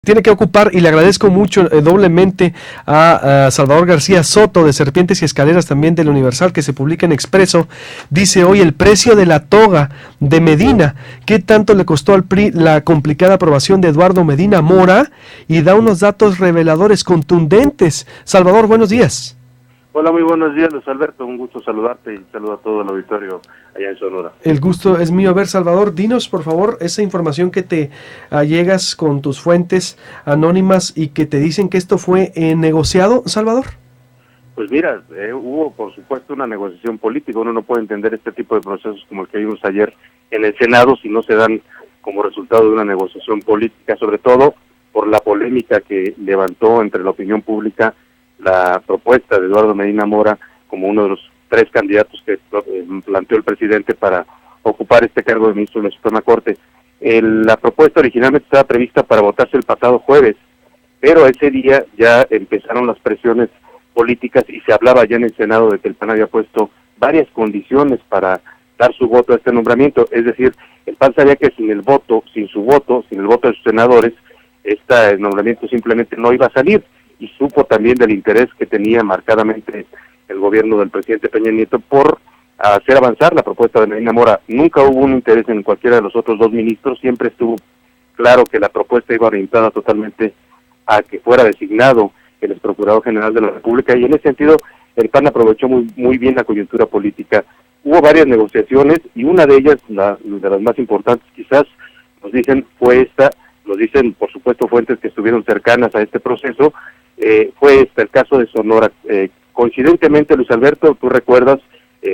Tiene que ocupar, y le agradezco mucho doblemente a Salvador García Soto de Serpientes y Escaleras, también del Universal, que se publica en Expreso. Dice hoy: el precio de la toga de Medina, ¿qué tanto le costó al PRI la complicada aprobación de Eduardo Medina Mora? Y da unos datos reveladores, contundentes. Salvador, buenos días. Hola, muy buenos días, Luis Alberto, un gusto saludarte y saludo a todo el auditorio allá en Sonora. El gusto es mío. A ver, Salvador, dinos por favor esa información que te allegas con tus fuentes anónimas y que te dicen que esto fue negociado, Salvador. Pues mira, hubo por supuesto una negociación política. Uno no puede entender este tipo de procesos como el que vimos ayer en el Senado si no se dan como resultado de una negociación política, sobre todo por la polémica que levantó entre la opinión pública la propuesta de Eduardo Medina Mora como uno de los 3 candidatos que planteó el presidente para ocupar este cargo de ministro de la Suprema Corte. La propuesta originalmente estaba prevista para votarse el pasado jueves, pero ese día ya empezaron las presiones políticas y se hablaba ya en el Senado de que el PAN había puesto varias condiciones para dar su voto a este nombramiento. Es decir, el PAN sabía que sin el voto de sus senadores, este nombramiento simplemente no iba a salir, y supo también del interés que tenía marcadamente el gobierno del presidente Peña Nieto por hacer avanzar la propuesta de Medina Mora. Nunca hubo un interés en cualquiera de los otros 2 ministros, siempre estuvo claro que la propuesta iba orientada totalmente a que fuera designado el exprocurador general de la República, y en ese sentido el PAN aprovechó muy bien la coyuntura política. Hubo varias negociaciones y una de ellas, de las más importantes quizás, nos dicen por supuesto fuentes que estuvieron cercanas a este proceso, fue el caso de Sonora. Coincidentemente, Luis Alberto, tú recuerdas,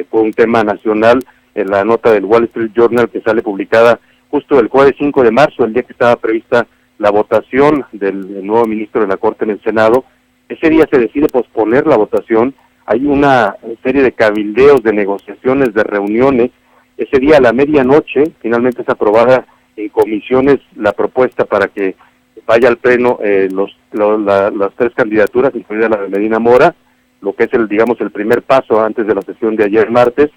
fue un tema nacional en la nota del Wall Street Journal que sale publicada justo el jueves 5 de marzo, el día que estaba prevista la votación del nuevo ministro de la Corte en el Senado. Ese día se decide posponer la votación, hay una serie de cabildeos, de negociaciones, de reuniones. Ese día a la medianoche finalmente es aprobada en comisiones la propuesta para que vaya al pleno las 3 candidaturas, incluida la de Medina Mora, lo que es el primer paso antes de la sesión de ayer martes.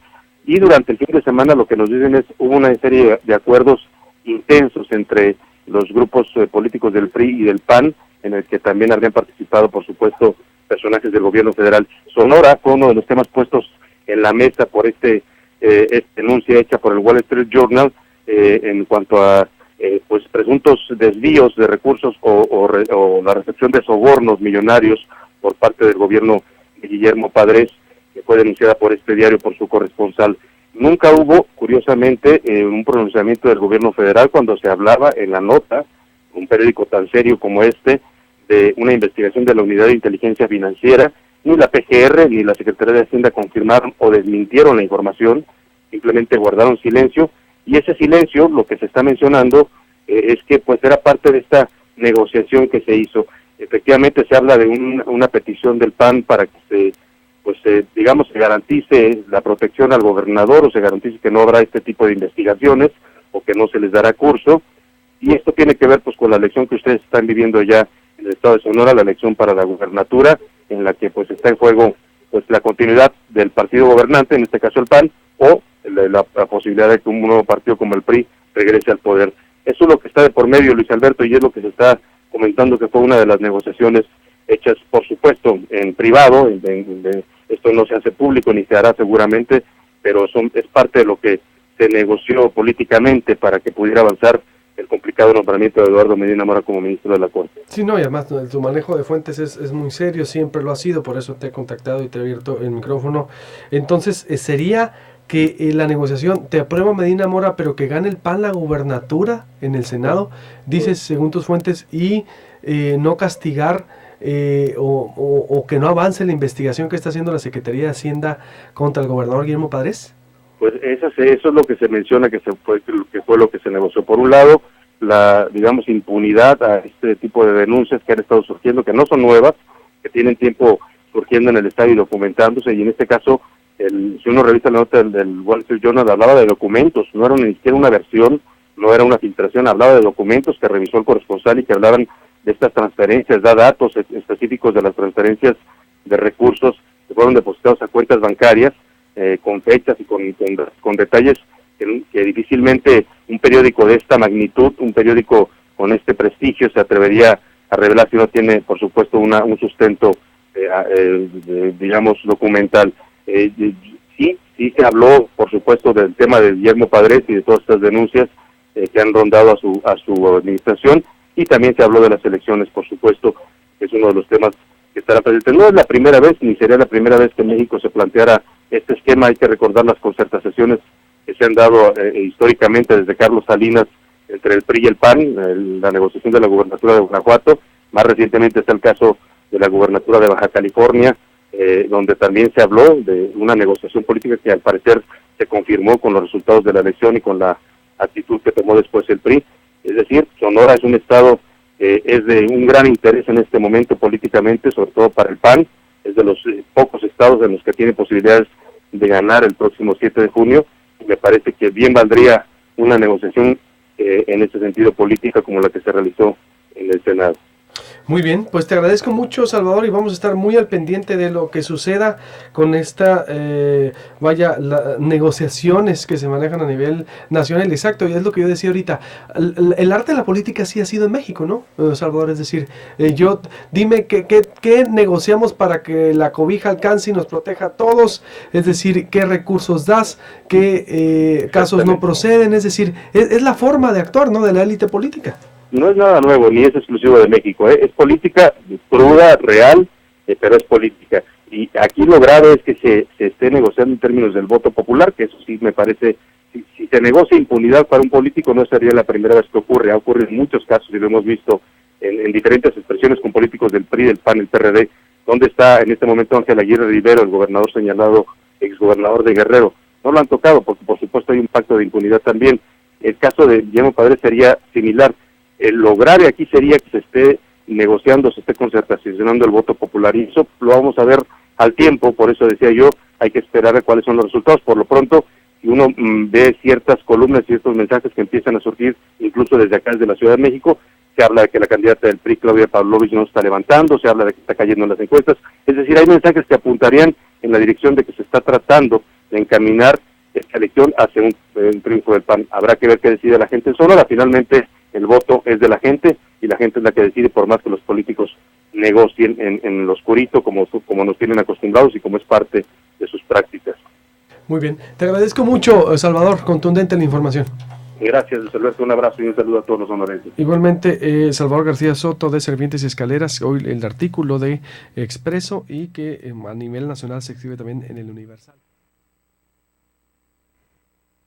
Y durante el fin de semana lo que nos dicen hubo una serie de acuerdos intensos entre los grupos políticos del PRI y del PAN, en el que también habrían participado, por supuesto, personajes del gobierno federal. Sonora fue uno de los temas puestos en la mesa por esta denuncia hecha por el Wall Street Journal en cuanto a pues presuntos desvíos de recursos o la recepción de sobornos millonarios por parte del gobierno de Guillermo Padres, que fue denunciada por este diario por su corresponsal. Nunca hubo, curiosamente, un pronunciamiento del gobierno federal cuando se hablaba en la nota, un periódico tan serio como este, de una investigación de la Unidad de Inteligencia Financiera. Ni la PGR ni la Secretaría de Hacienda confirmaron o desmintieron la información, simplemente guardaron silencio. Y ese silencio, lo que se está mencionando, es que pues era parte de esta negociación que se hizo. Efectivamente se habla de una petición del PAN para que se garantice la protección al gobernador, o se garantice que no habrá este tipo de investigaciones, o que no se les dará curso. Y esto tiene que ver pues con la elección que ustedes están viviendo ya en el estado de Sonora, la elección para la gubernatura, en la que pues está en juego pues la continuidad del partido gobernante, en este caso el PAN, o la posibilidad de que un nuevo partido como el PRI regrese al poder. Eso es lo que está de por medio, Luis Alberto, y es lo que se está comentando que fue una de las negociaciones hechas, por supuesto, en privado. Esto no se hace público ni se hará seguramente, pero es parte de lo que se negoció políticamente para que pudiera avanzar el complicado nombramiento de Eduardo Medina Mora como ministro de la Corte. Sí, no, y además tu manejo de fuentes es muy serio, siempre lo ha sido, por eso te he contactado y te he abierto el micrófono. Entonces, sería que la negociación te aprueba Medina Mora, pero que gane el PAN la gubernatura en el Senado, dices, según tus fuentes, y no castigar o que no avance la investigación que está haciendo la Secretaría de Hacienda contra el gobernador Guillermo Padres. Pues eso es lo que se menciona que fue lo que se negoció. Por un lado, la impunidad a este tipo de denuncias que han estado surgiendo, que no son nuevas, que tienen tiempo surgiendo en el Estado y documentándose, y en este caso, si uno revisa la nota del Wall Street Journal, hablaba de documentos, no era ni siquiera una versión, no era una filtración, hablaba de documentos que revisó el corresponsal y que hablaban de estas transferencias, da datos específicos de las transferencias de recursos que fueron depositados a cuentas bancarias, con fechas y con detalles que difícilmente un periódico de esta magnitud, un periódico con este prestigio se atrevería a revelar si no tiene, por supuesto, un sustento, digamos, documental. Sí se habló, por supuesto, del tema de Guillermo Padres y de todas estas denuncias que han rondado a su administración, y también se habló de las elecciones, por supuesto, que es uno de los temas que estará presente. No es la primera vez, ni sería la primera vez que en México se planteara este esquema. Hay que recordar las concertaciones que se han dado históricamente desde Carlos Salinas entre el PRI y el PAN, la negociación de la gubernatura de Guanajuato. Más recientemente está el caso de la gubernatura de Baja California, donde también se habló de una negociación política que al parecer se confirmó con los resultados de la elección y con la actitud que tomó después el PRI. Es decir, Sonora es un estado es de un gran interés en este momento políticamente, sobre todo para el PAN. Es de los pocos estados en los que tiene posibilidades de ganar el próximo 7 de junio. Y me parece que bien valdría una negociación en ese sentido política como la que se realizó en el Senado. Muy bien, pues te agradezco mucho, Salvador, y vamos a estar muy al pendiente de lo que suceda con esta, negociaciones que se manejan a nivel nacional. Exacto, y es lo que yo decía ahorita, el arte de la política sí ha sido en México, ¿no, Salvador? Es decir, dime qué negociamos para que la cobija alcance y nos proteja a todos, es decir, qué recursos das, qué casos no proceden, es decir, es la forma de actuar, ¿no?, de la élite política. No es nada nuevo, ni es exclusivo de México, es política cruda, real, pero es política. Y aquí lo grave es que se esté negociando en términos del voto popular, que eso sí me parece, si se negocia impunidad para un político no sería la primera vez que ocurre, ha ocurrido en muchos casos y lo hemos visto en diferentes expresiones con políticos del PRI, del PAN, el PRD. ¿Dónde está en este momento Ángel Aguirre Rivero, el gobernador señalado, exgobernador de Guerrero? No lo han tocado porque por supuesto hay un pacto de impunidad también. El caso de Guillermo Padres sería similar. Lo grave aquí sería que se esté negociando, se esté concertacionando el voto popular, y eso lo vamos a ver al tiempo. Por eso decía yo, hay que esperar a cuáles son los resultados. Por lo pronto, si uno ve ciertas columnas, ciertos mensajes que empiezan a surgir, incluso desde acá, desde la Ciudad de México, se habla de que la candidata del PRI, Claudia Pavlovich, no está levantando, se habla de que está cayendo en las encuestas. Es decir, hay mensajes que apuntarían en la dirección de que se está tratando de encaminar esta elección hacia un triunfo del PAN. Habrá que ver qué decide la gente en Sonora. Finalmente, el voto es de la gente y la gente es la que decide, por más que los políticos negocien en lo oscurito como nos tienen acostumbrados y como es parte de sus prácticas. Muy bien, te agradezco mucho, Salvador, contundente la información. Gracias, Luis Alberto, un abrazo y un saludo a todos los sonorenses. Igualmente, Salvador García Soto de Servientes y Escaleras, hoy el artículo de Expreso y que a nivel nacional se exhibe también en el Universal.